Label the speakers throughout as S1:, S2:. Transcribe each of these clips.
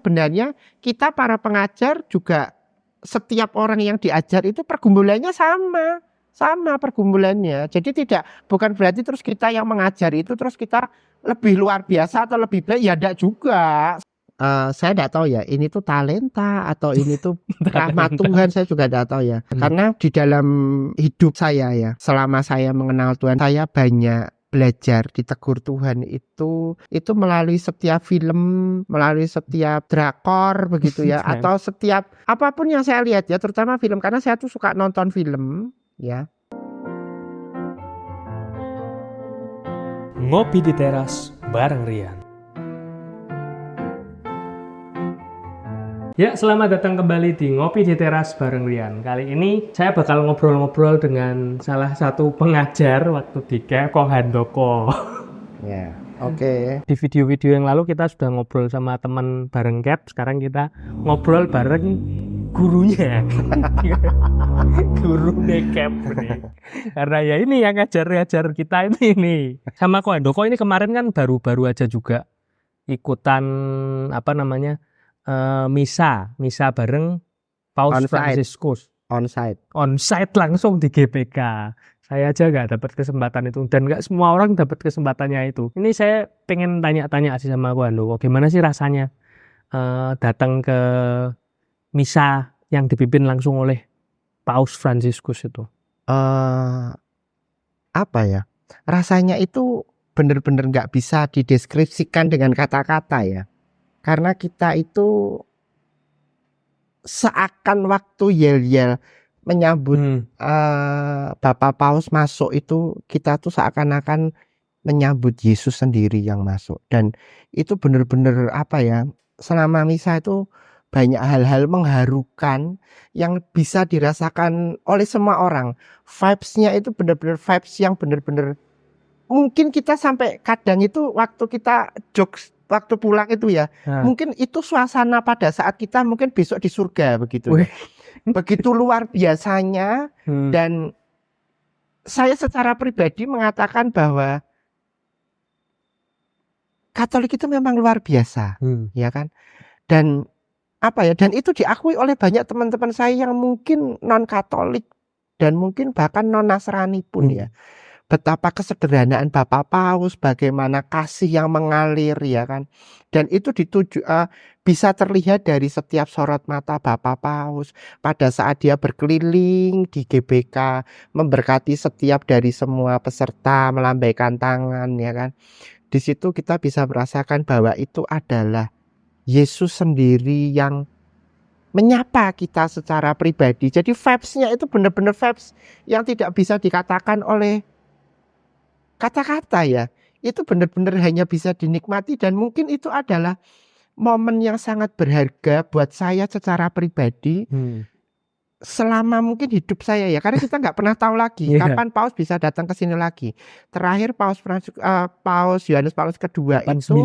S1: sebenarnya kita para pengajar juga setiap orang yang diajar itu pergumulannya sama pergumulannya. Jadi bukan berarti terus kita yang mengajar itu terus kita lebih luar biasa atau lebih baik, ya enggak juga. Saya enggak tahu ya, ini tuh talenta atau ini tuh rahmat Tuhan, saya juga enggak tahu ya. Karena di dalam hidup saya ya, selama saya mengenal Tuhan, saya banyak belajar ditegur Tuhan itu melalui setiap film, melalui setiap drakor begitu ya, atau setiap apapun yang saya lihat ya, terutama film, karena saya tuh suka nonton film ya.
S2: Ngopi di teras bareng Rian. Ya, selamat datang kembali di Ngopi di Teras bareng Rian. Kali ini saya bakal ngobrol-ngobrol dengan salah satu pengajar waktu di Keko Handoko.
S1: Ya, oke.
S2: Di video-video yang lalu kita sudah ngobrol sama teman bareng Cap, sekarang kita ngobrol bareng gurunya. Gurunya Cap nih. Karena ya ini yang ngajar kita ini. Sama Ko Handoko ini kemarin kan baru-baru aja juga ikutan misa bareng Paus Fransiskus. Onsite langsung di GBK. Saya aja nggak dapat kesempatan itu, dan nggak semua orang dapat kesempatannya itu. Ini saya pengen tanya-tanya sih sama Ko Handoko, gimana sih rasanya datang ke misa yang dipimpin langsung oleh Paus Fransiskus itu?
S1: Apa ya? Rasanya itu benar-benar nggak bisa dideskripsikan dengan kata-kata ya. Karena kita itu seakan waktu yel-yel menyambut Bapak Paus masuk itu, kita tuh seakan-akan menyambut Yesus sendiri yang masuk. Dan itu benar-benar apa ya, selama misa itu banyak hal-hal mengharukan yang bisa dirasakan oleh semua orang. Vibes-nya itu benar-benar vibes yang benar-benar, mungkin kita sampai kadang itu waktu kita jokes waktu pulang itu ya, mungkin itu suasana pada saat kita mungkin besok di surga begitu. Begitu luar biasanya. Dan saya secara pribadi mengatakan bahwa Katolik itu memang luar biasa, ya kan? Dan apa ya? Dan itu diakui oleh banyak teman-teman saya yang mungkin non Katolik dan mungkin bahkan non Nasrani pun ya. Betapa kesederhanaan Bapak Paus, bagaimana kasih yang mengalir ya kan. Dan itu bisa terlihat dari setiap sorot mata Bapak Paus pada saat dia berkeliling di GBK, memberkati setiap dari semua peserta, melambaikan tangan ya kan. Di situ kita bisa merasakan bahwa itu adalah Yesus sendiri yang menyapa kita secara pribadi. Jadi vibes-nya itu benar-benar vibes yang tidak bisa dikatakan oleh kata-kata ya. Itu benar-benar hanya bisa dinikmati, dan mungkin itu adalah momen yang sangat berharga buat saya secara pribadi selama mungkin hidup saya ya, karena kita nggak pernah tahu lagi kapan Paus bisa datang ke sini lagi. Terakhir Paus Yohanes Paulus kedua itu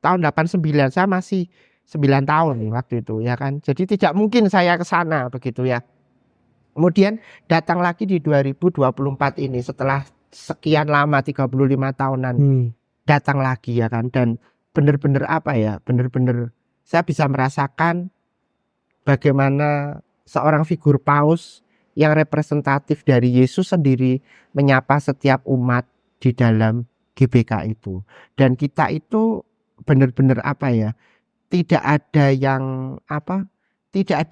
S1: tahun 89, saya masih 9 tahun waktu itu ya kan. Jadi tidak mungkin saya ke sana begitu ya. Kemudian datang lagi di 2024 ini setelah sekian lama 35 tahunan datang lagi ya kan. Dan benar-benar apa ya, benar-benar saya bisa merasakan bagaimana seorang figur Paus yang representatif dari Yesus sendiri menyapa setiap umat di dalam GBK itu. Dan kita itu benar-benar apa ya, tidak ada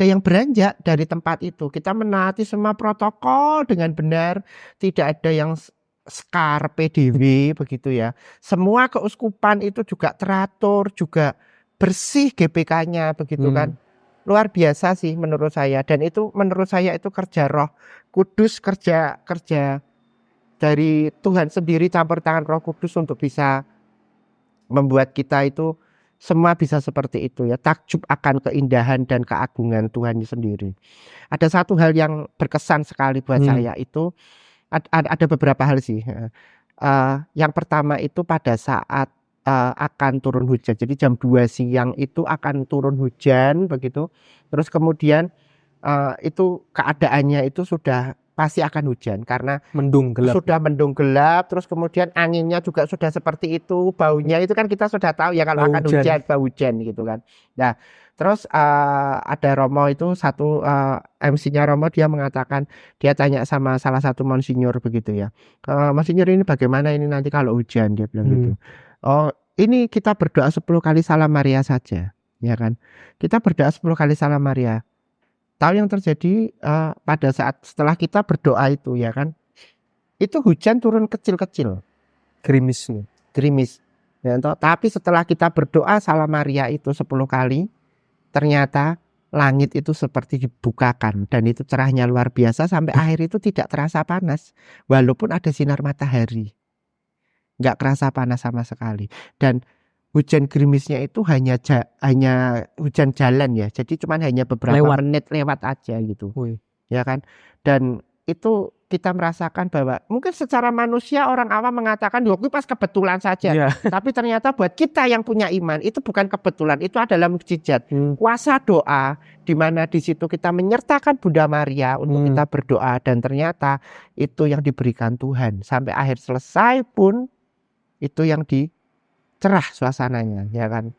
S1: yang beranjak dari tempat itu. Kita menaati semua protokol dengan benar, tidak ada yang skar PDW begitu ya. Semua keuskupan itu juga teratur, juga bersih GBK-nya begitu kan. Luar biasa sih menurut saya. Dan itu menurut saya itu kerja Roh Kudus, kerja dari Tuhan sendiri, campur tangan Roh Kudus untuk bisa membuat kita itu semua bisa seperti itu ya. Takjub akan keindahan dan keagungan Tuhan sendiri. Ada satu hal yang berkesan sekali buat saya itu, ada beberapa hal sih. Yang pertama itu pada saat akan turun hujan. Jadi jam 2 siang itu akan turun hujan begitu. Terus kemudian itu keadaannya itu sudah pasti akan hujan karena
S2: mendung gelap.
S1: Sudah mendung gelap, terus kemudian anginnya juga sudah seperti itu, baunya itu kan kita sudah tahu ya kalau akan hujan, bau hujan gitu kan. Nah, terus ada Romo itu satu MC-nya Romo, dia mengatakan, dia tanya sama salah satu monsinyur begitu ya. Monsinyur, ini bagaimana ini nanti kalau hujan, dia bilang gitu. Oh, ini kita berdoa 10 kali Salam Maria saja, ya kan. Kita berdoa 10 kali Salam Maria. Tahu yang terjadi pada saat setelah kita berdoa itu ya kan, itu hujan turun kecil-kecil,
S2: gerimis.
S1: Ya, tapi setelah kita berdoa Salam Maria itu 10 kali, ternyata langit itu seperti dibukakan dan itu cerahnya luar biasa sampai air itu tidak terasa panas walaupun ada sinar matahari, nggak kerasa panas sama sekali. Dan hujan gerimisnya itu hanya hujan jalan ya, jadi cuman hanya beberapa menit lewat aja gitu. Ya kan. Dan itu kita merasakan bahwa mungkin secara manusia orang awam mengatakan itu pas kebetulan saja. Tapi ternyata buat kita yang punya iman itu bukan kebetulan, itu adalah mukjizat. Kuasa doa di mana di situ kita menyertakan Bunda Maria untuk kita berdoa dan ternyata itu yang diberikan Tuhan sampai akhir selesai pun itu yang cerah suasananya, ya kan.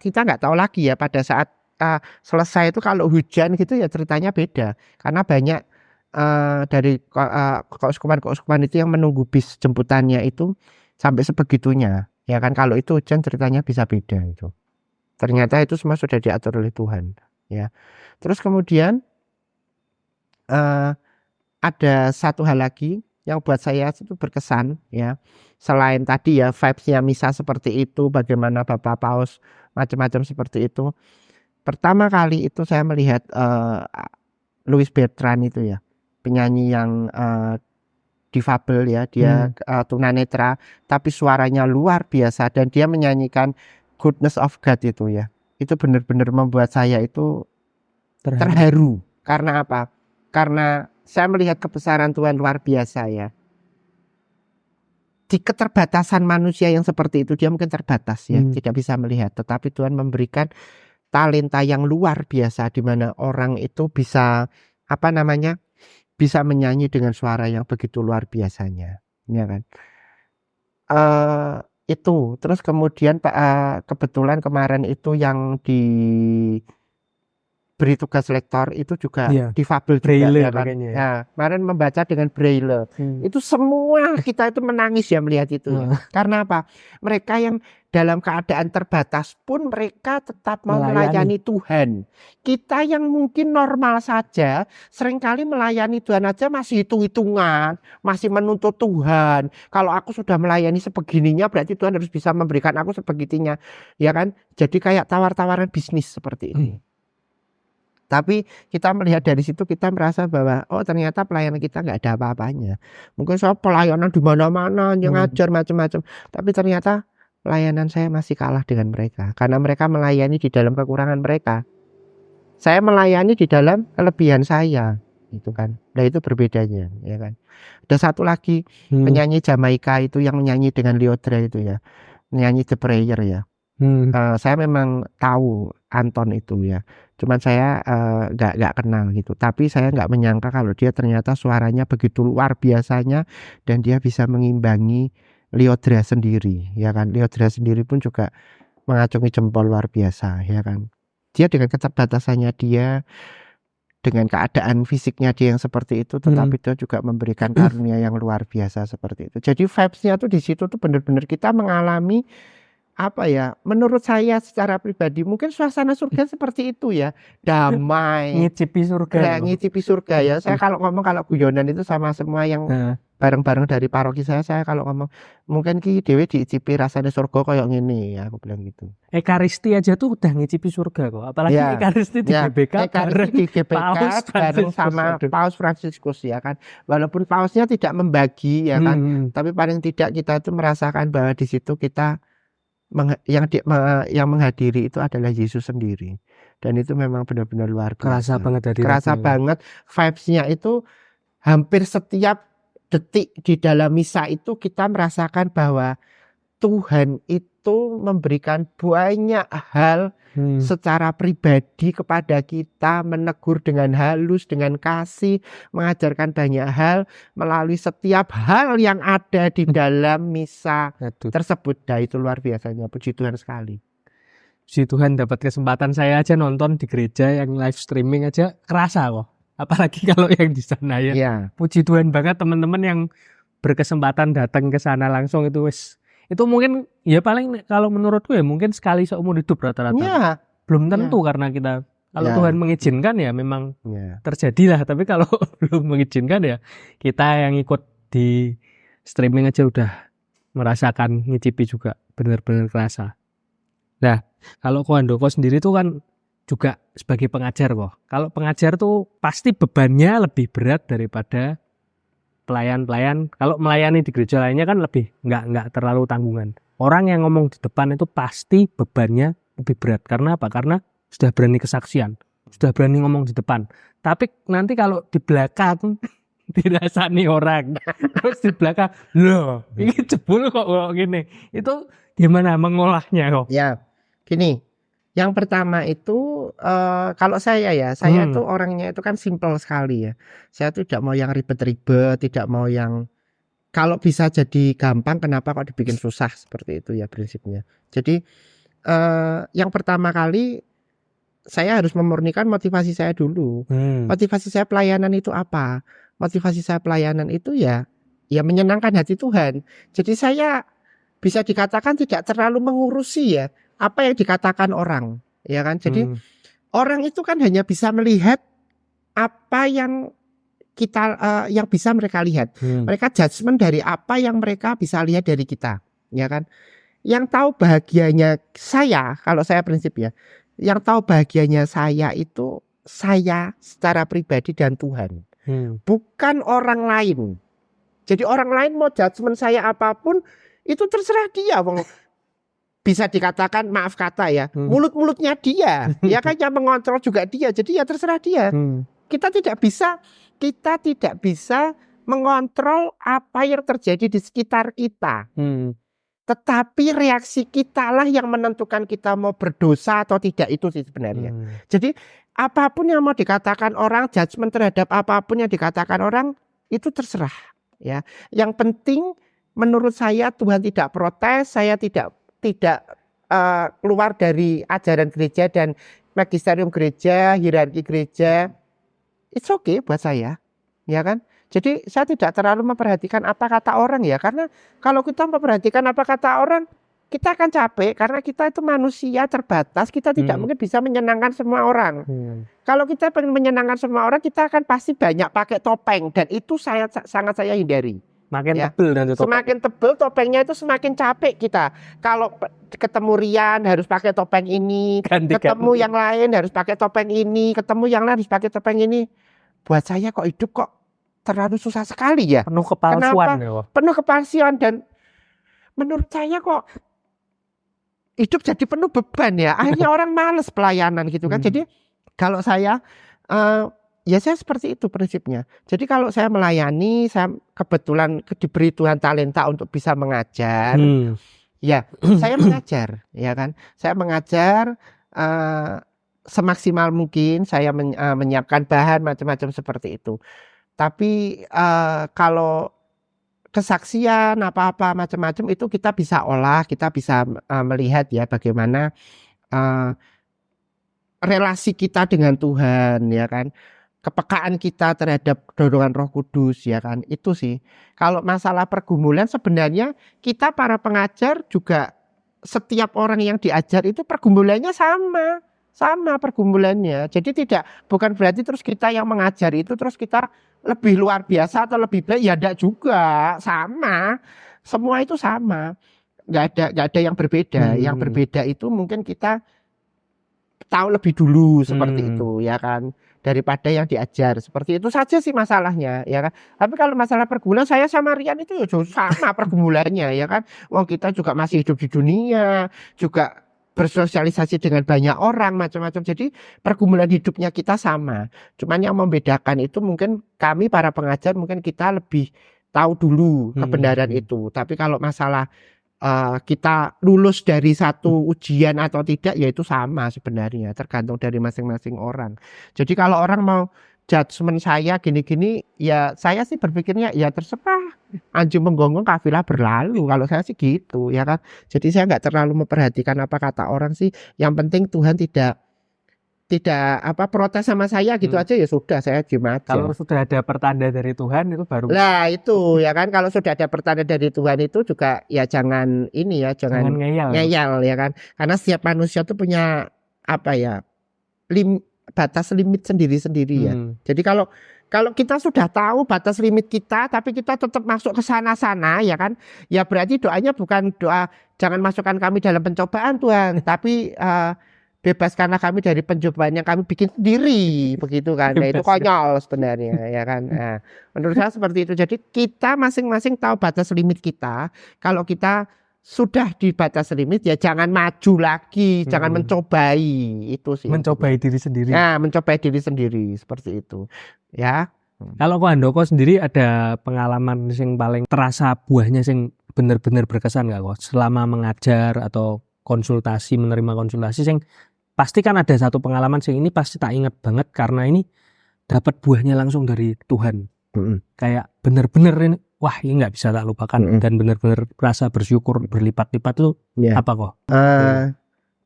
S1: Kita nggak tahu lagi ya pada saat selesai itu kalau hujan gitu ya ceritanya beda karena banyak dari keuskupan itu yang menunggu bis jemputannya itu sampai sebegitunya, ya kan. Kalau itu hujan ceritanya bisa beda itu. Ternyata itu semua sudah diatur oleh Tuhan, ya. Terus kemudian ada satu hal lagi yang buat saya itu berkesan ya. Selain tadi ya vibes-nya misa seperti itu, bagaimana Bapak Paus macam-macam seperti itu. Pertama kali itu saya melihat Louis Bertrand itu ya, penyanyi yang difabel ya, dia tunanetra tapi suaranya luar biasa dan dia menyanyikan Goodness of God itu ya. Itu benar-benar membuat saya itu terharu. Karena apa? Karena saya melihat kebesaran Tuhan luar biasa ya. Di keterbatasan manusia yang seperti itu, dia mungkin terbatas ya, tidak bisa melihat. Tetapi Tuhan memberikan talenta yang luar biasa di mana orang itu bisa bisa menyanyi dengan suara yang begitu luar biasanya, ya kan. Itu terus kemudian kebetulan kemarin itu yang beri tugas lektor itu juga difabel juga ya kan. Ya, kemarin membaca dengan braille. Itu semua kita itu menangis ya melihat itu ya. Karena apa? Mereka yang dalam keadaan terbatas pun mereka tetap mau melayani Tuhan. Kita yang mungkin normal saja seringkali melayani Tuhan aja masih hitung-hitungan, masih menuntut Tuhan. Kalau aku sudah melayani sebegininya berarti Tuhan harus bisa memberikan aku sebegitunya, ya kan? Jadi kayak tawar-tawaran bisnis seperti itu. Tapi kita melihat dari situ, kita merasa bahwa ternyata pelayanan kita nggak ada apa-apanya. Mungkin soal pelayanan di mana-mana yang ngajar macam-macam, tapi ternyata pelayanan saya masih kalah dengan mereka karena mereka melayani di dalam kekurangan mereka. Saya melayani di dalam kelebihan saya, gitu kan. Nah itu berbedanya, ya kan. Ada satu lagi penyanyi Jamaika itu yang menyanyi dengan Lyodra itu ya, menyanyi The Prayer ya. Saya memang tahu Anton itu ya, cuman saya nggak kenal gitu. Tapi saya nggak menyangka kalau dia ternyata suaranya begitu luar biasanya dan dia bisa mengimbangi Lyodra sendiri, ya kan. Lyodra sendiri pun juga mengacungi jempol luar biasa, ya kan. Dia dengan keterbatasannya dia, dengan keadaan fisiknya dia yang seperti itu, tetapi dia juga memberikan karunia yang luar biasa seperti itu. Jadi vibes-nya tuh di situ tuh benar-benar kita mengalami menurut saya secara pribadi mungkin suasana surga seperti itu ya, damai, ngicipi surga ya. Saya kalau guyonan itu sama semua yang bareng-bareng dari paroki saya kalau ngomong mungkin ki dhewe diicipi rasanya surga kayak gini ya, aku bilang gitu.
S2: Ekaristi aja tuh udah ngicipi surga kok, apalagi Ekaristi di GBK
S1: bareng sama Paus Fransiskus ya kan. Walaupun pausnya tidak membagi ya kan, tapi paling tidak kita itu merasakan bahwa di situ kita yang menghadiri itu adalah Yesus sendiri, dan itu memang benar-benar luar biasa. Kerasa banget vibes-nya itu. Hampir setiap detik di dalam misa itu kita merasakan bahwa Tuhan itu memberikan banyak hal secara pribadi kepada kita, menegur dengan halus, dengan kasih, mengajarkan banyak hal melalui setiap hal yang ada di dalam misa tersebut. Nah, itu luar biasanya, puji Tuhan sekali.
S2: Puji Tuhan, dapat kesempatan saya aja nonton di gereja yang live streaming aja kerasa kok. Apalagi kalau yang di sana ya. Puji Tuhan banget teman-teman yang berkesempatan datang ke sana langsung itu itu mungkin ya paling kalau menurutku ya mungkin sekali seumur hidup rata-rata. Belum tentu karena kita kalau Tuhan mengizinkan ya memang terjadilah, tapi kalau belum mengizinkan ya kita yang ikut di streaming aja udah merasakan, ngicipi juga benar-benar kerasa. Nah, kalau Ko Handoko sendiri tuh kan juga sebagai pengajar kok. Kalau pengajar tuh pasti bebannya lebih berat daripada pelayan-pelayan. Kalau melayani di gereja lainnya kan lebih nggak terlalu tanggungan. Orang yang ngomong di depan itu pasti bebannya lebih berat. Karena apa? Karena sudah berani kesaksian, sudah berani ngomong di depan. Tapi nanti kalau di belakang dirasani orang, terus di belakang, loh, ini jebul kok gini. Itu gimana mengolahnya kok?
S1: Ya, gini. Yang pertama itu kalau saya tuh orangnya itu kan simpel sekali ya. Saya tuh tidak mau yang ribet-ribet, tidak mau yang kalau bisa jadi gampang kenapa kok dibikin susah, seperti itu ya prinsipnya. Jadi yang pertama kali saya harus memurnikan motivasi saya dulu. Motivasi saya pelayanan itu apa? Motivasi saya pelayanan itu ya menyenangkan hati Tuhan. Jadi saya bisa dikatakan tidak terlalu mengurusi ya apa yang dikatakan orang, ya kan? Jadi orang itu kan hanya bisa melihat apa yang kita yang bisa mereka lihat. Mereka judgement dari apa yang mereka bisa lihat dari kita, ya kan? Yang tahu bahagianya saya, kalau saya prinsip ya, yang tahu bahagianya saya itu saya secara pribadi dan Tuhan, bukan orang lain. Jadi orang lain mau judgement saya apapun itu terserah dia, bisa dikatakan maaf kata ya, mulut-mulutnya dia, ya kan, yang mengontrol juga dia. Jadi ya terserah dia. Kita tidak bisa mengontrol apa yang terjadi di sekitar kita. Tetapi reaksi kita lah yang menentukan kita mau berdosa atau tidak, itu sih sebenarnya. Jadi apapun yang mau dikatakan orang, judgement terhadap apapun yang dikatakan orang itu terserah ya. Yang penting menurut saya Tuhan tidak protes, saya tidak keluar dari ajaran gereja dan magisterium gereja, hierarki gereja. It's okay buat saya, ya kan? Jadi saya tidak terlalu memperhatikan apa kata orang ya, karena kalau kita memperhatikan apa kata orang, kita akan capek karena kita itu manusia terbatas, kita tidak mungkin bisa menyenangkan semua orang. Kalau kita pengen menyenangkan semua orang, kita akan pasti banyak pakai topeng, dan itu sangat saya hindari. Semakin tebel topengnya itu semakin capek kita. Kalau ketemu Rian harus pakai topeng ini, ketemu yang lain harus pakai topeng ini, ketemu yang lain harus pakai topeng ini. Buat saya kok hidup kok terlalu susah sekali ya.
S2: Penuh kepalsuan.
S1: Penuh kepalsuan, dan menurut saya kok hidup jadi penuh beban ya. Akhirnya orang males pelayanan gitu kan. Jadi kalau saya ya saya seperti itu prinsipnya. Jadi kalau saya melayani, saya kebetulan diberi Tuhan talenta untuk bisa mengajar. Ya, saya mengajar, ya kan. Saya mengajar semaksimal mungkin, saya menyiapkan bahan macam-macam seperti itu. Tapi kalau kesaksian apa-apa macam-macam itu kita bisa olah, kita bisa melihat ya bagaimana relasi kita dengan Tuhan, ya kan. Kepekaan kita terhadap dorongan Roh Kudus, ya kan. Itu sih. Kalau masalah pergumulan sebenarnya kita para pengajar juga, setiap orang yang diajar itu pergumulannya sama pergumulannya. Jadi bukan berarti terus kita yang mengajar itu terus kita lebih luar biasa atau lebih baik, ya enggak juga, sama. Semua itu sama. Enggak ada yang berbeda. Yang berbeda itu mungkin kita tahu lebih dulu seperti itu, ya kan, daripada yang diajar. Seperti itu saja sih masalahnya, ya kan. Tapi kalau masalah pergumulan, saya sama Rian itu ya sama pergumulannya, ya kan. Wong kita juga masih hidup di dunia, juga bersosialisasi dengan banyak orang macam-macam. Jadi pergumulan hidupnya kita sama. Cuman yang membedakan itu mungkin kami para pengajar mungkin kita lebih tahu dulu kebenaran itu. Tapi kalau masalah kita lulus dari satu ujian atau tidak, ya itu sama sebenarnya, tergantung dari masing-masing orang. Jadi kalau orang mau judgement saya gini-gini, ya saya sih berpikirnya ya terserah, anjing menggonggong kafilah berlalu, kalau saya sih gitu ya kan. Jadi saya nggak terlalu memperhatikan apa kata orang sih, yang penting Tuhan tidak protes sama saya gitu aja, ya sudah, saya diem aja.
S2: Kalau sudah ada pertanda dari Tuhan itu baru.
S1: Lah itu ya kan, kalau sudah ada pertanda dari Tuhan itu juga ya jangan ini ya, jangan ngeyel ya kan. Karena setiap manusia tuh punya apa ya, batas limit sendiri-sendiri ya. Jadi kalau kita sudah tahu batas limit kita, tapi kita tetap masuk ke sana-sana ya kan, ya berarti doanya bukan doa jangan masukkan kami dalam pencobaan Tuhan, tapi bebaskanlah kami dari pencobaan yang kami bikin sendiri, begitu kan. Nah, itu konyol sebenarnya ya kan. Nah, menurut saya seperti itu. Jadi kita masing-masing tahu batas limit kita. Kalau kita sudah di batas limit, ya jangan maju lagi, jangan mencobai itu sih.
S2: Mencobai diri sendiri.
S1: Nah, mencobai diri sendiri seperti itu. Ya.
S2: Kalau Ko Handoko sendiri ada pengalaman yang paling terasa buahnya yang benar-benar berkesan nggak kok selama mengajar atau konsultasi, menerima konsultasi yang pasti kan ada satu pengalaman sih ini pasti tak ingat banget karena ini dapat buahnya langsung dari Tuhan. Kayak benar-benar ini, wah ini nggak bisa tak lupakan dan benar-benar rasa bersyukur berlipat-lipat tuh apa kok?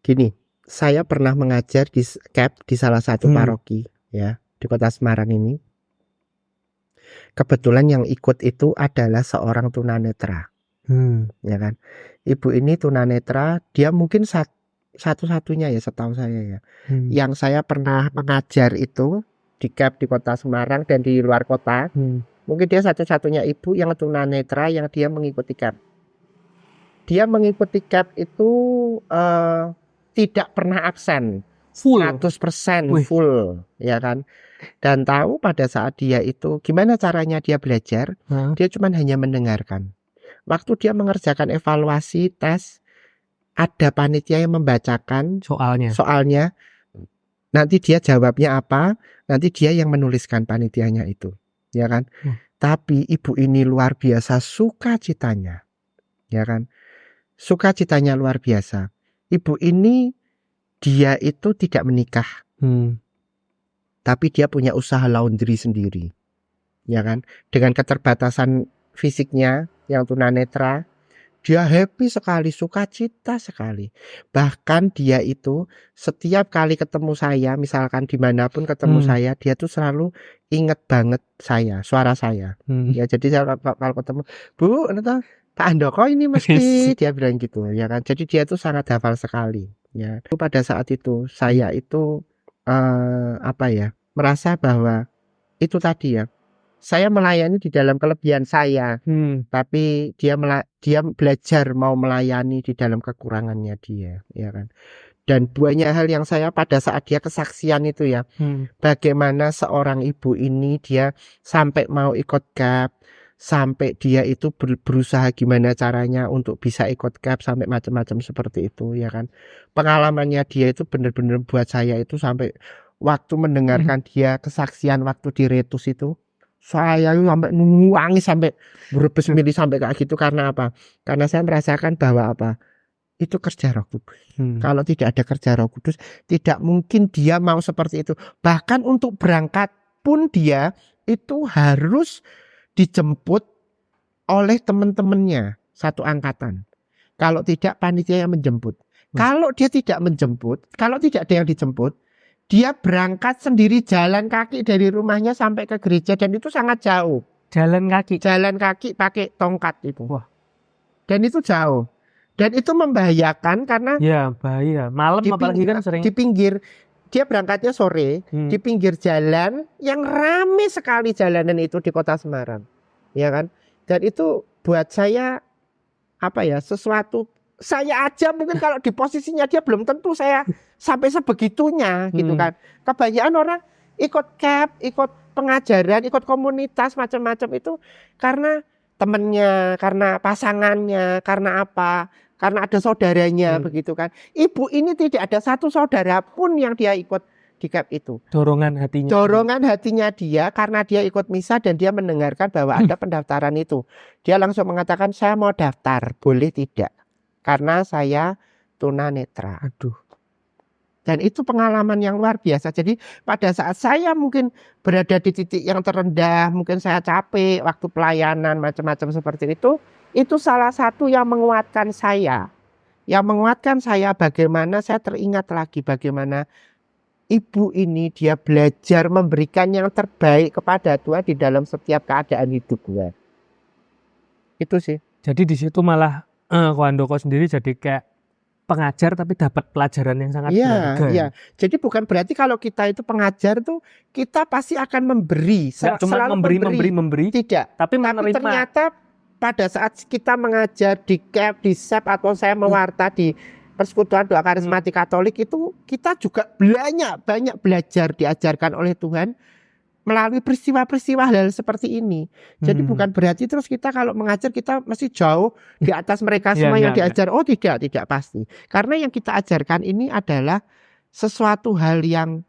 S1: Gini, saya pernah mengajar di CAP di salah satu paroki ya di Kota Semarang ini. Kebetulan yang ikut itu adalah seorang tunanetra, ya kan. Ibu ini tunanetra, dia mungkin satu-satunya ya setahu saya ya, yang saya pernah mengajar itu di CAP di Kota Semarang dan di luar kota. Mungkin dia satu-satunya ibu yang tunanetra yang dia mengikuti CAP. Dia mengikuti CAP itu tidak pernah absen, full 100% full, ya kan. Dan tahu pada saat dia itu gimana caranya dia belajar, dia cuma hanya mendengarkan. Waktu dia mengerjakan evaluasi tes, ada panitia yang membacakan soalnya, nanti dia jawabnya apa, nanti dia yang menuliskan panitianya itu, ya kan. Tapi ibu ini luar biasa sukacitanya, ya kan, sukacitanya luar biasa. Ibu ini dia itu tidak menikah, tapi dia punya usaha laundry sendiri, ya kan. Dengan keterbatasan fisiknya yang tunanetra, dia happy sekali, sukacita sekali. Bahkan dia itu setiap kali ketemu saya, misalkan dimanapun ketemu saya, dia tuh selalu inget banget saya, suara saya. Ya jadi kalau ketemu, Bu, Pak Handoko ini mesti dia bilang gitu, ya kan. Jadi dia tuh sangat hafal sekali. Ya. Pada saat itu saya itu merasa bahwa itu tadi ya. Saya melayani di dalam kelebihan saya, tapi dia belajar mau melayani di dalam kekurangannya dia, ya kan. Dan banyak hal yang saya pada saat dia kesaksian itu ya, bagaimana seorang ibu ini dia sampai mau ikut CAP, sampai dia itu berusaha gimana caranya untuk bisa ikut CAP, sampai macam-macam seperti itu, ya kan. Pengalamannya dia itu benar-benar buat saya itu sampai waktu mendengarkan dia kesaksian waktu di Retus itu, saya sampai nangis, sampai berebes milih sampai kayak gitu. Karena apa? Karena saya merasakan bahwa itu kerja Roh Kudus. Kalau tidak ada kerja Roh Kudus, tidak mungkin dia mau seperti itu. Bahkan untuk berangkat pun dia itu harus dijemput oleh teman-temannya satu angkatan. Kalau tidak, panitia yang menjemput. Kalau dia tidak menjemput, kalau tidak ada yang dijemput, dia berangkat sendiri jalan kaki dari rumahnya sampai ke gereja, dan itu sangat jauh.
S2: Jalan kaki
S1: pakai tongkat itu.
S2: Wah.
S1: Dan itu jauh. Dan itu membahayakan karena
S2: ya bahaya. Malam apalagi kan sering
S1: di pinggir. Dia berangkatnya sore di pinggir jalan yang ramai sekali jalanan itu di Kota Semarang. Ya kan? Dan itu buat saya sesuatu. Saya aja mungkin kalau di posisinya dia belum tentu saya sampai sebegitunya gitu kan. Kebanyakan orang ikut CAP, ikut pengajaran, ikut komunitas macam-macam itu karena temennya, karena pasangannya, karena apa? Karena ada saudaranya begitu kan. Ibu ini tidak ada satu saudara pun yang dia ikut di CAP itu.
S2: Dorongan
S1: hatinya dia karena dia ikut misa dan dia mendengarkan bahwa ada pendaftaran itu. Dia langsung mengatakan, saya mau daftar, boleh tidak? karena saya tunanetra.
S2: Aduh.
S1: Dan itu pengalaman yang luar biasa. Jadi pada saat saya mungkin berada di titik yang terendah, mungkin saya capek waktu pelayanan macam-macam seperti itu salah satu yang menguatkan saya. Yang menguatkan saya bagaimana saya teringat lagi bagaimana ibu ini dia belajar memberikan yang terbaik kepada Tuhan di dalam setiap keadaan hidupnya. Itu sih.
S2: Jadi di situ malah Ko Handoko sendiri jadi kayak pengajar tapi dapat pelajaran yang sangat berharga.
S1: Iya. Jadi bukan berarti kalau kita itu pengajar tuh kita pasti akan memberi,
S2: cuma memberi.
S1: Tidak.
S2: Tapi menerima.
S1: Ternyata pada saat kita mengajar di CAP, di SEP atau saya mewarta di Persekutuan Doa Karismatik Katolik itu kita juga banyak belajar diajarkan oleh Tuhan melalui peristiwa-peristiwa hal seperti ini. Jadi bukan berarti terus kita kalau mengajar kita mesti jauh di atas mereka semua yang diajar. Oh tidak pasti. Karena yang kita ajarkan ini adalah sesuatu hal yang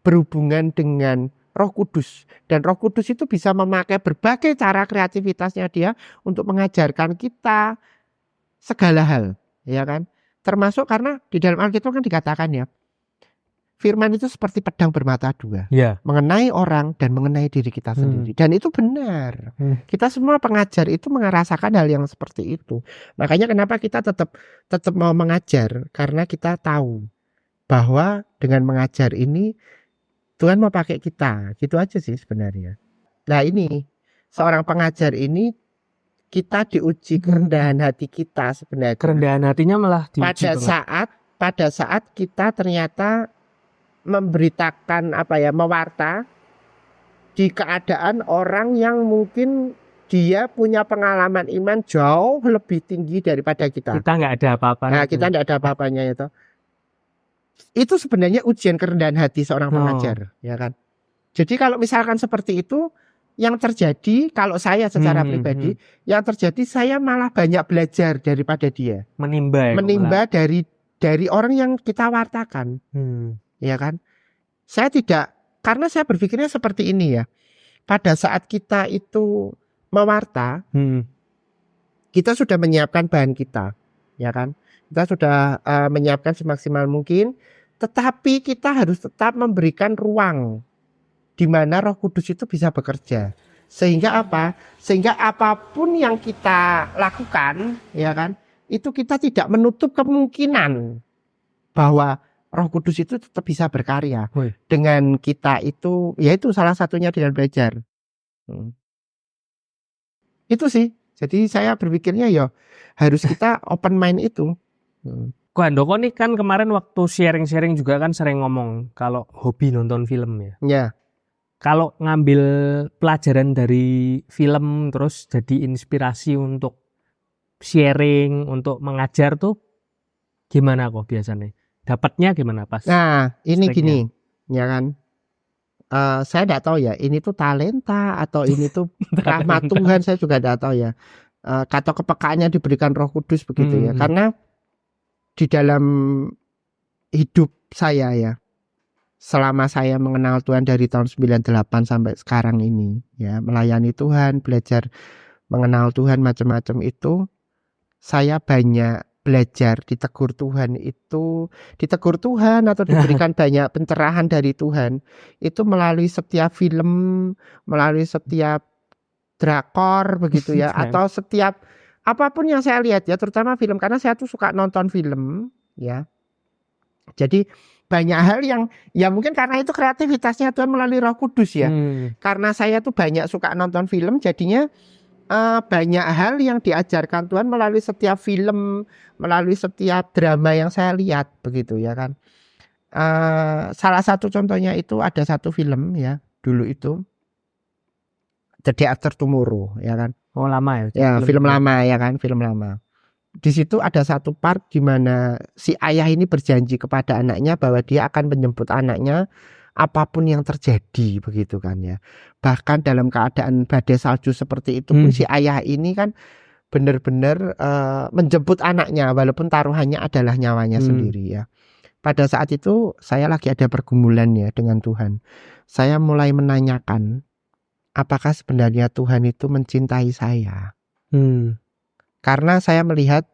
S1: berhubungan dengan Roh Kudus. Dan Roh Kudus itu bisa memakai berbagai cara kreativitasnya dia untuk mengajarkan kita segala hal, ya kan? Termasuk karena di dalam Alkitab kan dikatakan ya, firman itu seperti pedang bermata dua, mengenai orang dan mengenai diri kita sendiri. Dan itu benar. Kita semua pengajar itu merasakan hal yang seperti itu. Makanya kenapa kita tetap mau mengajar, karena kita tahu bahwa dengan mengajar ini Tuhan mau pakai kita. Gitu aja sih sebenarnya. Nah ini seorang pengajar ini kita diuji kerendahan hati kita sebenarnya.
S2: Kerendahan hatinya malah diuji
S1: pada saat kita ternyata memberitakan mewarta di keadaan orang yang mungkin dia punya pengalaman iman jauh lebih tinggi daripada kita.
S2: Kita nggak ada apa-apanya.
S1: Nah, kita nggak ada apa-apanya itu. Itu sebenarnya ujian kerendahan hati seorang pengajar, ya kan? Jadi kalau misalkan seperti itu yang terjadi, kalau saya secara pribadi, yang terjadi saya malah banyak belajar daripada dia. Menimba dari orang yang kita wartakan. Ya kan? Saya tidak, karena saya berpikirnya seperti ini ya. Pada saat kita itu mewarta, kita sudah menyiapkan bahan kita, ya kan? Kita sudah menyiapkan semaksimal mungkin, tetapi kita harus tetap memberikan ruang di mana Roh Kudus itu bisa bekerja. Sehingga apa? Sehingga apapun yang kita lakukan, ya kan? Itu kita tidak menutup kemungkinan bahwa Roh Kudus itu tetap bisa berkarya dengan kita itu, yaitu salah satunya dengan belajar. Itu sih. Jadi saya berpikirnya ya harus kita open mind itu.
S2: Ko Handoko nih kan kemarin waktu sharing-sharing juga kan sering ngomong kalau hobi nonton film ya.
S1: Ya.
S2: Kalau ngambil pelajaran dari film terus jadi inspirasi untuk sharing, untuk mengajar tuh gimana kok biasanya? Dapatnya gimana pas?
S1: Nah, ini gini, ya kan? Saya tidak tahu ya, ini tuh talenta atau ini tuh rahmat Tuhan, saya juga tidak tahu ya. Kata kepekaannya diberikan Roh Kudus begitu ya. Karena di dalam hidup saya ya, selama saya mengenal Tuhan dari tahun 98 sampai sekarang ini, ya, melayani Tuhan, belajar mengenal Tuhan macam-macam itu, saya banyak belajar ditegur Tuhan atau diberikan banyak pencerahan dari Tuhan itu melalui setiap film, melalui setiap drakor begitu ya, atau setiap apapun yang saya lihat ya, terutama film, karena saya tuh suka nonton film ya. Jadi banyak hal yang ya mungkin karena itu kreativitasnya Tuhan melalui Roh Kudus ya. Karena saya tuh banyak suka nonton film, jadinya banyak hal yang diajarkan Tuhan melalui setiap film, melalui setiap drama yang saya lihat begitu ya kan. Salah satu contohnya itu ada satu film ya dulu itu The Day After Tomorrow ya kan.
S2: Oh lama ya?
S1: Ya film lama ya kan, film lama. Di situ ada satu part di mana si ayah ini berjanji kepada anaknya bahwa dia akan menjemput anaknya apapun yang terjadi begitu kan ya. Bahkan dalam keadaan badai salju seperti itu pun si ayah ini kan benar-benar menjemput anaknya walaupun taruhannya adalah nyawanya sendiri ya. Pada saat itu saya lagi ada pergumulan ya dengan Tuhan. Saya mulai menanyakan apakah sebenarnya Tuhan itu mencintai saya. Karena saya melihat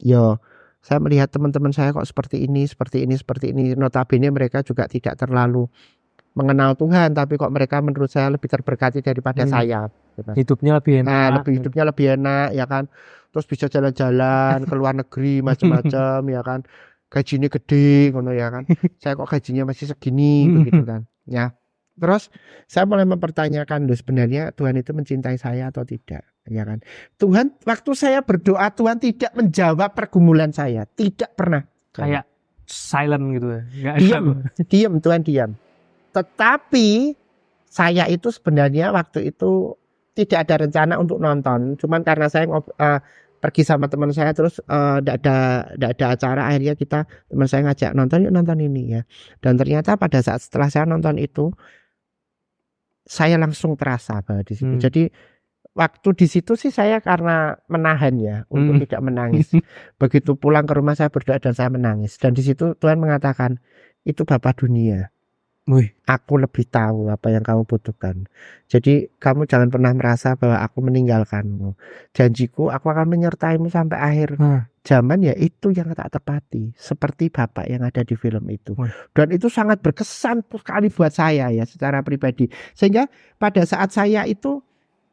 S1: Saya melihat teman-teman saya kok seperti ini. Notabene mereka juga tidak terlalu mengenal Tuhan, tapi kok mereka menurut saya lebih terberkati daripada saya. Gitu.
S2: Hidupnya lebih enak.
S1: Hidupnya lebih enak, ya kan. Terus bisa jalan-jalan ke luar negeri macam-macam, ya kan. Gajinya gede, ngono ya kan. Saya kok gajinya masih segini, begitu kan. Ya. Terus saya mulai mempertanyakan, loh sebenarnya Tuhan itu mencintai saya atau tidak, ya kan? Tuhan, waktu saya berdoa Tuhan tidak menjawab pergumulan saya, tidak pernah.
S2: Kayak silent gitu ya.
S1: Diam, Tuhan diam. Tetapi saya itu sebenarnya waktu itu tidak ada rencana untuk nonton, cuman karena saya pergi sama teman saya terus tidak ada acara, akhirnya teman saya ngajak nonton, yuk nonton ini ya. Dan ternyata pada saat setelah saya nonton itu saya langsung terasa bahwa di situ. Jadi waktu di situ sih saya karena menahan ya untuk tidak menangis. Begitu pulang ke rumah saya berdoa dan saya menangis. Dan di situ Tuhan mengatakan, itu Bapa dunia. Aku lebih tahu apa yang kamu butuhkan. Jadi kamu jangan pernah merasa bahwa aku meninggalkanmu. Janjiku aku akan menyertaimu sampai akhir zaman, ya itu yang tak tepati. Seperti Bapak yang ada di film itu. Dan itu sangat berkesan sekali buat saya ya secara pribadi. Sehingga pada saat saya itu,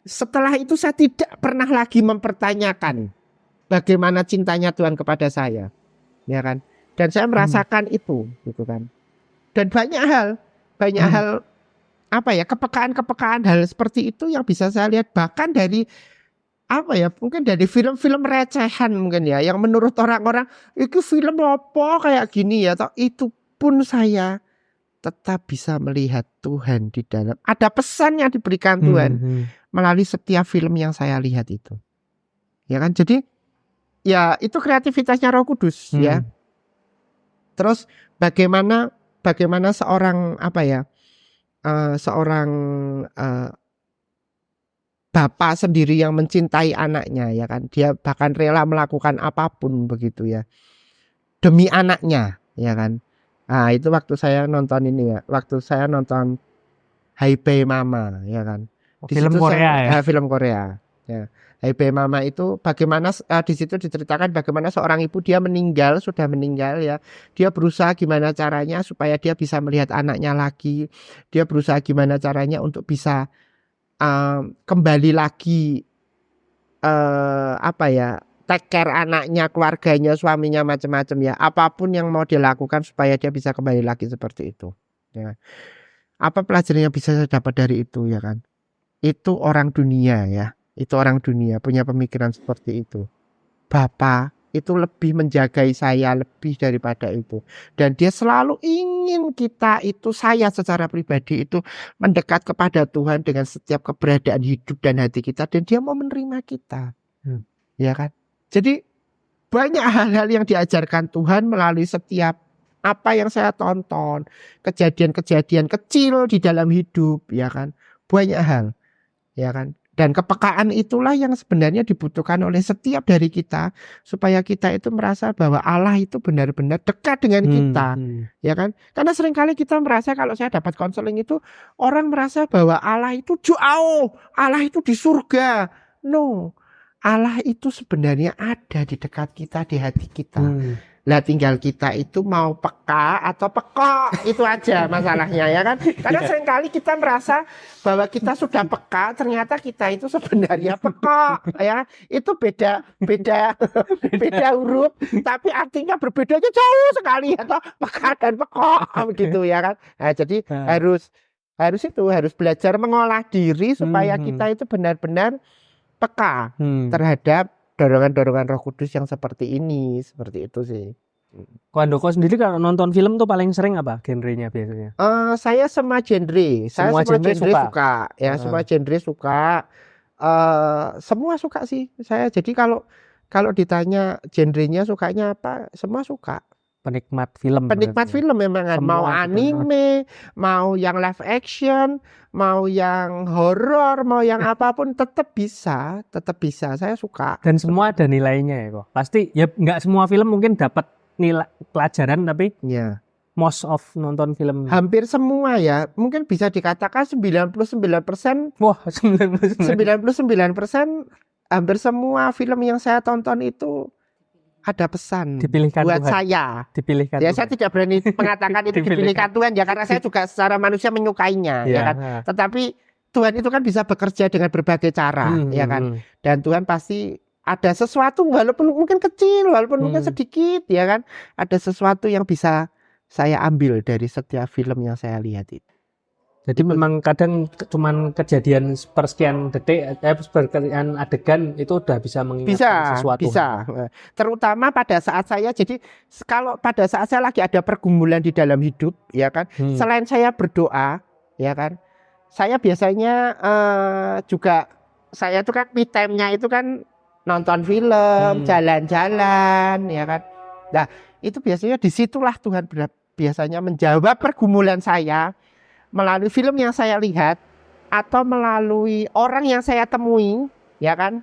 S1: setelah itu saya tidak pernah lagi mempertanyakan bagaimana cintanya Tuhan kepada saya. Ya kan? Dan saya merasakan itu gitu kan. Dan banyak hal kepekaan hal seperti itu yang bisa saya lihat bahkan dari mungkin dari film-film recehan mungkin ya, yang menurut orang-orang itu film apa kayak gini ya, itu pun saya tetap bisa melihat Tuhan di dalam, ada pesan yang diberikan Tuhan melalui setiap film yang saya lihat itu, ya kan. Jadi ya itu kreativitasnya Roh Kudus ya. Terus bagaimana seorang bapak sendiri yang mencintai anaknya, ya kan, dia bahkan rela melakukan apapun begitu ya demi anaknya, ya kan. Nah itu waktu saya nonton ini ya, waktu saya nonton Hi Bye Mama, ya kan.
S2: Film Korea
S1: film Korea ya. Hi Bye Mama itu bagaimana di situ diceritakan bagaimana seorang ibu, dia sudah meninggal ya. Dia berusaha gimana caranya supaya dia bisa melihat anaknya lagi. Dia berusaha gimana caranya untuk bisa kembali lagi take care anaknya, keluarganya, suaminya, macam-macam ya. Apapun yang mau dilakukan supaya dia bisa kembali lagi seperti itu. Ya. Apa pelajaran yang bisa saya dapat dari itu, ya kan? Itu orang dunia ya. Itu orang dunia punya pemikiran seperti itu. Bapa itu lebih menjagai saya lebih daripada itu. Dan dia selalu ingin kita itu, saya secara pribadi itu mendekat kepada Tuhan dengan setiap keberadaan hidup dan hati kita. Dan dia mau menerima kita. Ya kan? Jadi banyak hal-hal yang diajarkan Tuhan melalui setiap apa yang saya tonton. Kejadian-kejadian kecil di dalam hidup, ya kan? Banyak hal, ya kan? Dan kepekaan itulah yang sebenarnya dibutuhkan oleh setiap dari kita, supaya kita itu merasa bahwa Allah itu benar-benar dekat dengan kita, ya kan? Karena seringkali kita merasa kalau saya dapat konseling itu, orang merasa bahwa Allah itu jauh, Allah itu di surga. No, Allah itu sebenarnya ada di dekat kita, di hati kita. Lah tinggal kita itu mau peka atau pekok, itu aja masalahnya, ya kan. Karena seringkali kita merasa bahwa kita sudah peka, ternyata kita itu sebenarnya pekok, ya. Itu beda huruf, tapi artinya berbedanya jauh sekali, atau peka dan pekok begitu, ya kan. Nah, jadi harus belajar mengolah diri supaya kita itu benar-benar peka terhadap dorongan-dorongan Roh Kudus yang seperti ini, seperti itu sih.
S2: Ko Handoko sendiri kalau nonton film tuh paling sering apa genrenya biasanya?
S1: Saya semua genre, semua genre suka. Ya, semua genre suka. Semua suka sih saya. Jadi kalau ditanya genrenya sukanya apa, semua suka.
S2: Penikmat film
S1: memang kan. Mau anime, mau yang live action, mau yang horor, mau yang apapun tetap bisa, saya suka.
S2: Dan semua ada nilainya ya kok. Pasti ya nggak semua film mungkin dapat nilai pelajaran, tapi
S1: ya
S2: most of nonton film
S1: hampir semua ya, mungkin bisa dikatakan 99%.
S2: Wah, 99%.
S1: 99% hampir semua film yang saya tonton itu ada pesan
S2: dipilihkan
S1: buat
S2: Tuhan.
S1: saya.
S2: Dipilihkan
S1: Ya
S2: Tuhan.
S1: saya tidak berani mengatakan itu dipilihkan Tuhan ya, karena saya juga secara manusia menyukainya, ya kan. Tetapi Tuhan itu kan bisa bekerja dengan berbagai cara, ya kan. Dan Tuhan pasti ada sesuatu walaupun mungkin kecil, walaupun mungkin sedikit, ya kan. Ada sesuatu yang bisa saya ambil dari setiap film yang saya lihat itu.
S2: Jadi memang kadang cuman kejadian sepersekian detik, sepersekian adegan itu udah bisa mengingatkan sesuatu.
S1: Bisa. Terutama pada saat saya, jadi kalau pada saat saya lagi ada pergumulan di dalam hidup, ya kan. Selain saya berdoa, ya kan. Saya biasanya juga, saya itu kan me time-nya itu kan nonton film, jalan-jalan, ya kan. Nah, itu biasanya disitulah Tuhan biasanya menjawab pergumulan saya melalui film yang saya lihat atau melalui orang yang saya temui, ya kan,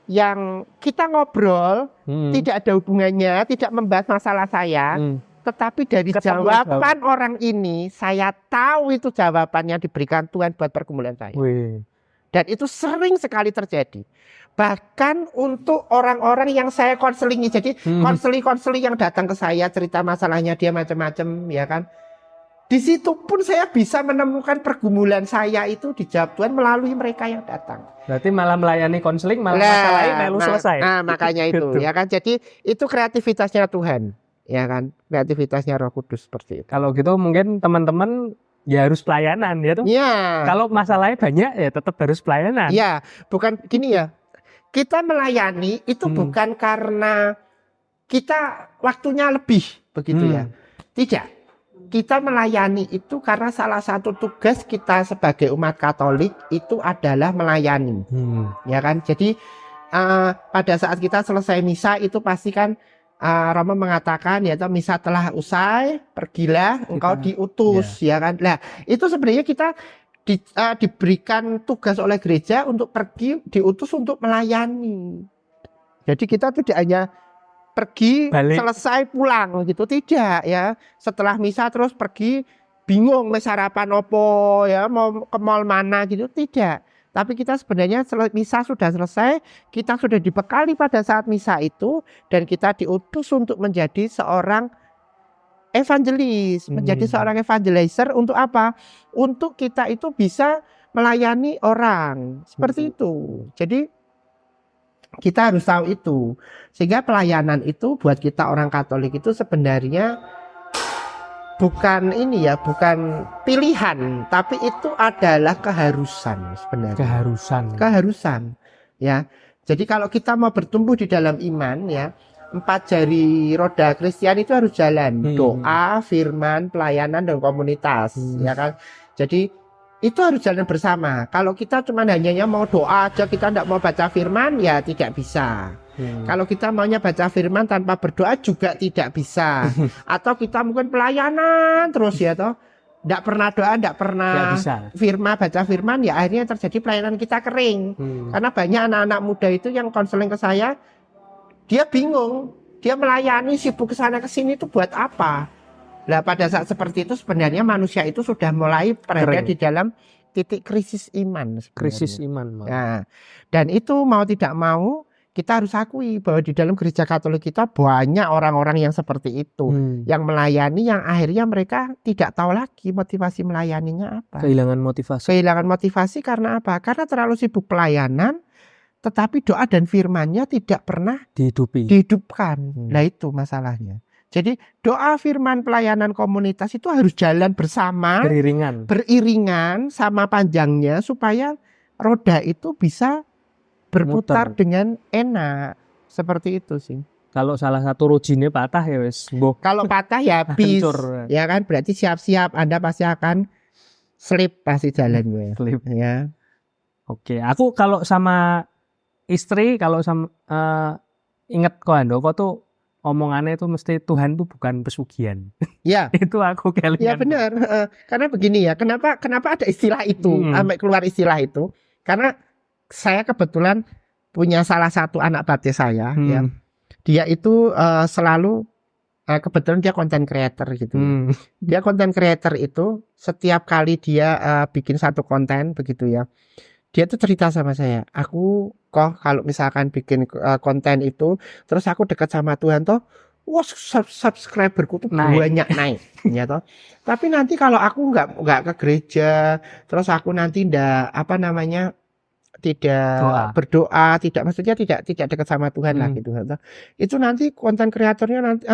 S1: yang kita ngobrol tidak ada hubungannya, tidak membahas masalah saya, tetapi dari jawaban orang ini saya tahu itu jawabannya diberikan Tuhan buat pergumulan saya. Dan itu sering sekali terjadi. Bahkan untuk orang-orang yang saya konselingi, jadi konseling yang datang ke saya cerita masalahnya dia macam-macam, ya kan. Di situ pun saya bisa menemukan pergumulan saya itu dijawab Tuhan melalui mereka yang datang.
S2: Berarti malah melayani konseling malah masalahnya lalu selesai.
S1: Nah, makanya itu, ya kan. Jadi itu kreativitasnya Tuhan, ya kan. Kreativitasnya Roh Kudus seperti itu.
S2: Kalau gitu mungkin teman-teman ya harus pelayanan ya tuh.
S1: Ya.
S2: Kalau masalahnya banyak ya tetap harus pelayanan.
S1: Ya, bukan gini ya. Kita melayani itu bukan karena kita waktunya lebih begitu ya. Tidak. Kita melayani itu karena salah satu tugas kita sebagai umat Katolik itu adalah melayani, ya kan. Jadi pada saat kita selesai misa itu pasti kan Roma mengatakan yaitu misa telah usai, pergilah engkau diutus, ya kan. Nah itu sebenarnya kita diberikan tugas oleh gereja untuk pergi, diutus untuk melayani. Jadi kita tidak hanya pergi balik, selesai pulang gitu, tidak ya. Setelah misa terus pergi bingung mau sarapan opo ya, mau ke mall mana gitu, tidak. Tapi kita sebenarnya misa sudah selesai, kita sudah dibekali pada saat misa itu, dan kita diutus untuk menjadi seorang evangelis, menjadi seorang evangelizer. Untuk apa? Untuk kita itu bisa melayani orang seperti itu. Jadi kita harus tahu itu, sehingga pelayanan itu buat kita orang Katolik itu sebenarnya bukan ini ya, bukan pilihan, tapi itu adalah keharusan sebenarnya. Keharusan, ya. Jadi kalau kita mau bertumbuh di dalam iman, ya, 4 jari roda Kristen itu harus jalan, doa, firman, pelayanan, dan komunitas, ya kan. Jadi itu harus jalan bersama. Kalau kita cuma hanya mau doa aja, kita tidak mau baca firman, ya tidak bisa. Kalau kita maunya baca firman tanpa berdoa juga tidak bisa. Atau kita mungkin pelayanan terus ya toh, tidak pernah doa, tidak pernah firman, baca firman, ya akhirnya terjadi pelayanan kita kering. Karena banyak anak-anak muda itu yang konseling ke saya, dia bingung, dia melayani sibuk ke sana ke sini itu buat apa? Nah pada saat seperti itu sebenarnya manusia itu sudah mulai berada di dalam titik krisis iman sebenarnya.
S2: Krisis iman.
S1: Nah, dan itu mau tidak mau kita harus akui bahwa di dalam gereja Katolik kita banyak orang-orang yang seperti itu, yang melayani, yang akhirnya mereka tidak tahu lagi motivasi melayaninya apa.
S2: Kehilangan motivasi.
S1: Kehilangan motivasi karena apa? Karena terlalu sibuk pelayanan, tetapi doa dan firman-nya tidak pernah dihidupkan. Nah itu masalahnya. Jadi doa, firman, pelayanan, komunitas itu harus jalan bersama, beriringan sama panjangnya supaya roda itu bisa berputar dengan enak. Seperti itu sih.
S2: Kalau salah satu rojine patah ya wes.
S1: Kalau patah ya habis, ya kan, berarti siap-siap Anda pasti akan slip pasti jalan gue.
S2: Slip
S1: ya.
S2: Oke, aku kalau sama istri, kalau sama inget kok Handoko tuh omongannya itu mesti Tuhan tuh bukan pesugihan.
S1: Ya.
S2: Itu aku kalian.
S1: Ya benar. Karena begini ya, kenapa ada istilah itu, sampai keluar istilah itu? Karena saya kebetulan punya salah satu anak baptis saya, ya. Dia itu selalu kebetulan dia content creator gitu. Dia content creator itu setiap kali dia bikin satu konten begitu ya. dia tuh cerita sama saya, aku kok kalau misalkan bikin konten itu, terus aku dekat sama Tuhan toh, wah subscriberku tuh banyak naik, ya toh. Tapi nanti kalau aku nggak ke gereja, terus aku nanti tidak berdoa, maksudnya tidak dekat sama Tuhan lah gitu. Itu nanti konten kreatornya nanti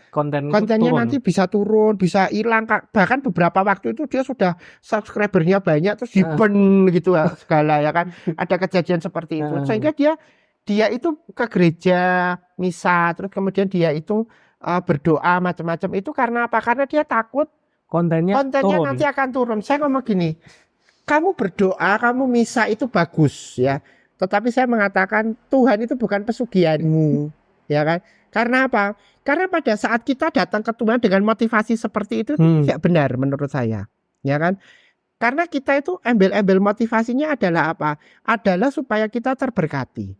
S1: kontennya nanti bisa turun, bisa hilang. Bahkan beberapa waktu itu dia sudah subscribernya banyak terus di-ban gitu segala ya kan. Ada kejadian seperti itu. Sehingga dia itu ke gereja, misa, terus kemudian dia itu berdoa macam-macam. Itu karena apa? Karena dia takut kontennya nanti akan turun. Saya ngomong gini, kamu berdoa, kamu misa itu bagus ya. Tetapi saya mengatakan Tuhan itu bukan pesugihanmu, ya kan? Karena apa? Karena pada saat kita datang ke Tuhan dengan motivasi seperti itu tidak benar menurut saya, ya kan? Karena kita itu embel-embel motivasinya adalah apa? Adalah supaya kita terberkati.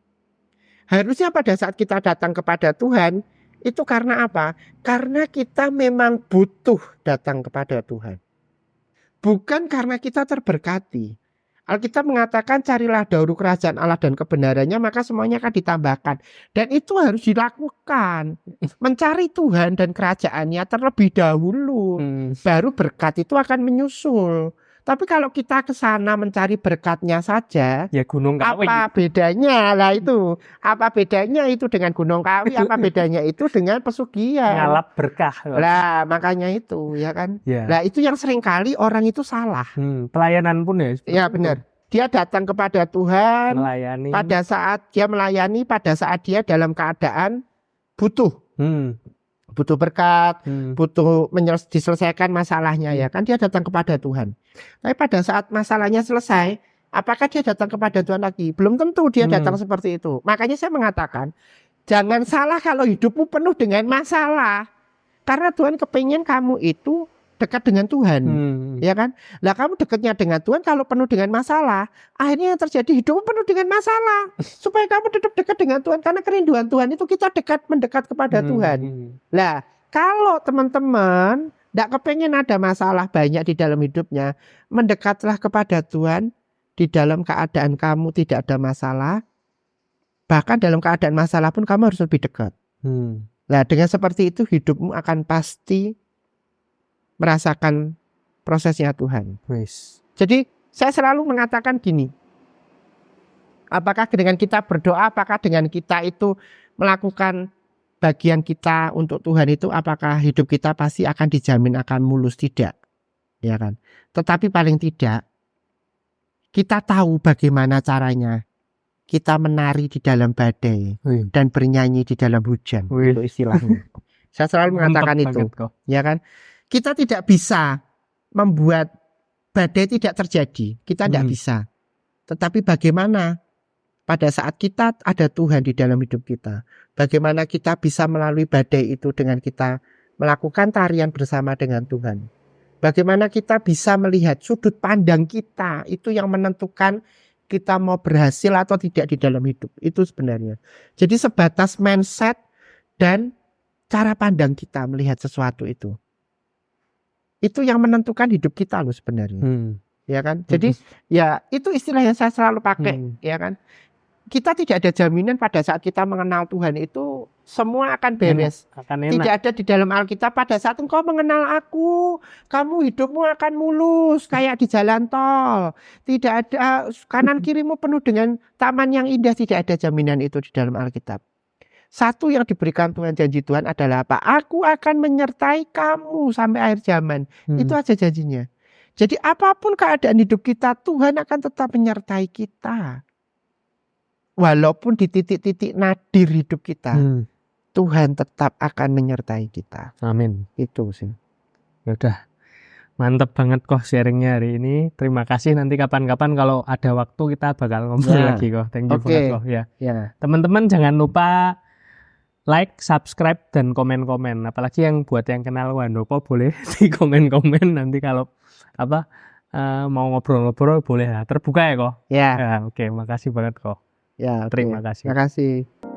S1: Harusnya pada saat kita datang kepada Tuhan itu karena apa? Karena kita memang butuh datang kepada Tuhan. Bukan karena kita terberkati. Alkitab mengatakan carilah dahulu kerajaan Allah dan kebenarannya, maka semuanya akan ditambahkan. Dan itu harus dilakukan. Mencari Tuhan dan kerajaannya terlebih dahulu. Baru berkat itu akan menyusul. Tapi kalau kita ke sana mencari berkatnya saja,
S2: ya Gunung Kawi.
S1: Apa bedanya lah itu? Apa bedanya itu dengan Gunung Kawi? Apa bedanya itu dengan pesugihan?
S2: Ngalap berkah.
S1: Lah makanya itu ya kan. Lah itu yang seringkali orang itu salah.
S2: Pelayanan pun ya.
S1: Ya benar. Dia datang kepada Tuhan
S2: melayani.
S1: Pada saat dia melayani, pada saat dia dalam keadaan butuh. Butuh berkat, butuh diselesaikan masalahnya ya kan, dia datang kepada Tuhan. Tapi pada saat masalahnya selesai, apakah dia datang kepada Tuhan lagi? Belum tentu dia datang seperti itu. Makanya saya mengatakan, jangan salah kalau hidupmu penuh dengan masalah. Karena Tuhan kepingin kamu itu dekat dengan Tuhan, ya kan? Lah kamu dekatnya dengan Tuhan kalau penuh dengan masalah, akhirnya yang terjadi hidupmu penuh dengan masalah. Supaya kamu tetap dekat dengan Tuhan, karena kerinduan Tuhan itu kita mendekat kepada Tuhan. Lah kalau teman-teman tidak kepengen ada masalah banyak di dalam hidupnya, mendekatlah kepada Tuhan di dalam keadaan kamu tidak ada masalah. Bahkan dalam keadaan masalah pun kamu harus lebih dekat. Nah dengan seperti itu hidupmu akan pasti merasakan prosesnya Tuhan. Jadi saya selalu mengatakan gini, apakah dengan kita berdoa, apakah dengan kita itu melakukan bagian kita untuk Tuhan itu, apakah hidup kita pasti akan dijamin akan mulus? Tidak, ya kan? Tetapi paling tidak kita tahu bagaimana caranya kita menari di dalam badai dan bernyanyi di dalam hujan. Itu istilahnya. Saya selalu mengatakan itu, ya kan? Kita tidak bisa membuat badai tidak terjadi. Kita tidak bisa. Tetapi bagaimana pada saat kita ada Tuhan di dalam hidup kita? Bagaimana kita bisa melalui badai itu dengan kita melakukan tarian bersama dengan Tuhan? Bagaimana kita bisa melihat sudut pandang kita? Itu yang menentukan kita mau berhasil atau tidak di dalam hidup. Itu sebenarnya. Jadi sebatas mindset dan cara pandang kita melihat sesuatu itu. Itu yang menentukan hidup kita loh sebenarnya, ya kan? Jadi ya itu istilah yang saya selalu pakai, ya kan? Kita tidak ada jaminan pada saat kita mengenal Tuhan itu semua akan beres. Tidak ada di dalam Alkitab pada saat engkau mengenal aku, kamu hidupmu akan mulus kayak di jalan tol. Tidak ada kanan kirimu penuh dengan taman yang indah, tidak ada jaminan itu di dalam Alkitab. Satu yang diberikan Tuhan, janji Tuhan adalah apa? Aku akan menyertai kamu sampai akhir zaman. Itu aja janjinya. Jadi apapun keadaan hidup kita, Tuhan akan tetap menyertai kita. Walaupun di titik-titik nadir hidup kita, Tuhan tetap akan menyertai kita.
S2: Amin.
S1: Itu sih.
S2: Ya udah. Mantap banget kok sharingnya hari ini. Terima kasih, nanti kapan-kapan kalau ada waktu kita bakal ngobrol lagi kok. Thank you banget kok ya. Teman-teman jangan lupa like, subscribe, dan komen-komen. Apalagi yang buat yang kenal Wandopo boleh di komen-komen. Nanti kalau mau ngobrol-ngobrol boleh ya. Terbuka ya kok.
S1: Ya.
S2: Oke, makasih banget kok.
S1: Ya,
S2: terima kasih.
S1: Terima kasih.